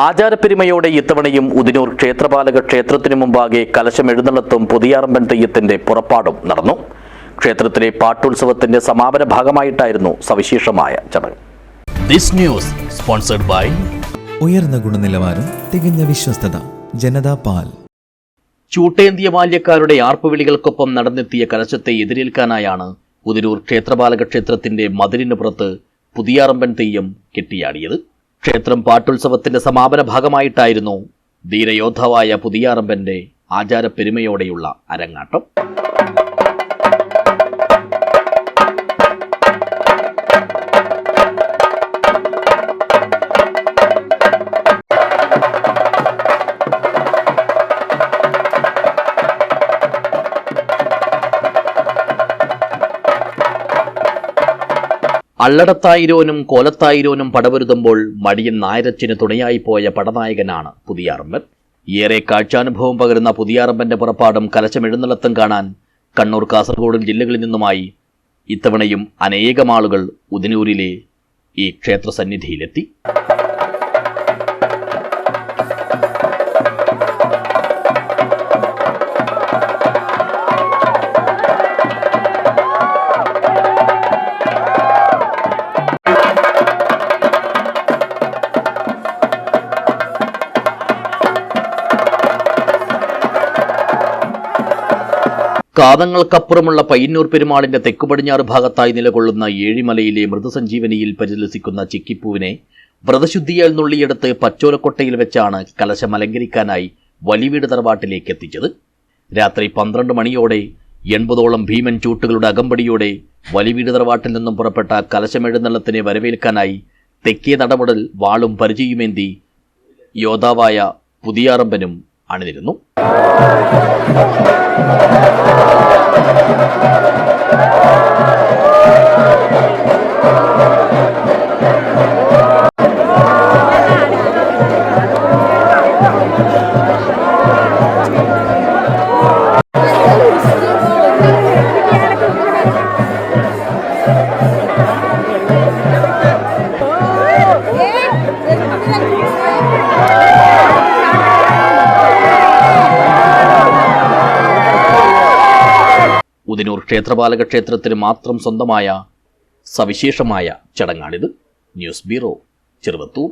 ആചാരപ്പെരുമയോടെ ഇത്തവണയും ഉദിനൂർ ക്ഷേത്രപാലക ക്ഷേത്രത്തിനു മുമ്പാകെ കലശമെഴുന്നള്ളത്തും പുതിയാറമ്പൻ തെയ്യത്തിന്റെ പുറപ്പാടും നടന്നു. ക്ഷേത്രത്തിലെ പാട്ടുത്സവത്തിന്റെ സമാപന ഭാഗമായിട്ടായിരുന്നു സവിശേഷമായ ചടങ്ങ്. ദിസ് ന്യൂസ് സ്പോൺസർഡ് ബൈ ഉയർന്ന ഗുണനിലവാരം, തികഞ്ഞ വിശ്വസ്തത, ജനതാ പാൽ. ചൂട്ടേന്തിയ ബാല്യക്കാരുടെ ആർപ്പുവിളികൾക്കൊപ്പം നടന്നെത്തിയ കലശത്തെ എതിരേൽക്കാനായാണ് ഉദിനൂർ ക്ഷേത്രപാലക ക്ഷേത്രത്തിന്റെ മതിലിന് പുറത്ത് പുതിയാറമ്പൻ തെയ്യം കെട്ടിയാടിയത്. ക്ഷേത്രം പാട്ടുത്സവത്തിന്റെ സമാപന ഭാഗമായിട്ടായിരുന്നു ധീരയോദ്ധാവായ പുതിയാറമ്പന്റെ ആചാരപ്പെരുമയോടെയുള്ള അരങ്ങാട്ടം. അള്ളടത്തായിരോനും കോലത്തായിരോനും പടവരുതുമ്പോൾ മടിയൻ നായരച്ചിന് തുണയായി പോയ പടനായകനാണ് പുതിയാറമ്പൻ. ഏറെ കാഴ്ചാനുഭവം പകരുന്ന പുതിയാറമ്പന്റെ പുറപ്പാടും കലശമെഴുന്നള്ളത്തും കാണാൻ കണ്ണൂർ, കാസർഗോഡ് ജില്ലകളിൽ നിന്നുമായി ഇത്തവണയും അനേകം ആളുകൾ ഉദിനൂരിലെ ഈ ക്ഷേത്രസന്നിധിയിലെത്തി. കാതങ്ങൾക്കപ്പുറമുള്ള പയ്യന്നൂർ പെരുമാളിന്റെ തെക്കു പടിഞ്ഞാറ് ഭാഗത്തായി നിലകൊള്ളുന്ന ഏഴിമലയിലെ മൃതസഞ്ജീവനിയിൽ പരിലസിക്കുന്ന ചിക്കിപ്പൂവിനെ വ്രതശുദ്ധിയാൽ നുള്ളിയെടുത്ത് പച്ചോലക്കൊട്ടയിൽ വെച്ചാണ് കലശം അലങ്കരിക്കാനായി വലിവീട് തറവാട്ടിലേക്ക് എത്തിച്ചത്. രാത്രി 12 മണിയോടെ 80ഓളം ഭീമൻ ചൂട്ടുകളുടെ അകമ്പടിയോടെ വലിവീട് തറവാട്ടിൽ നിന്നും പുറപ്പെട്ട കലശമെഴുന്നള്ളത്തിനെ വരവേൽക്കാനായി തെക്കേ നടമുടൽ വാളും പരിചയുമേന്തി യോദ്ധാവായ പുതിയാറമ്പനും അണിനിരുന്നു. ഉദിനൂർ ക്ഷേത്രപാലക ക്ഷേത്രത്തിന് മാത്രം സ്വന്തമായ സവിശേഷമായ ചടങ്ങാണിത്. News bureau, Cheruvathur.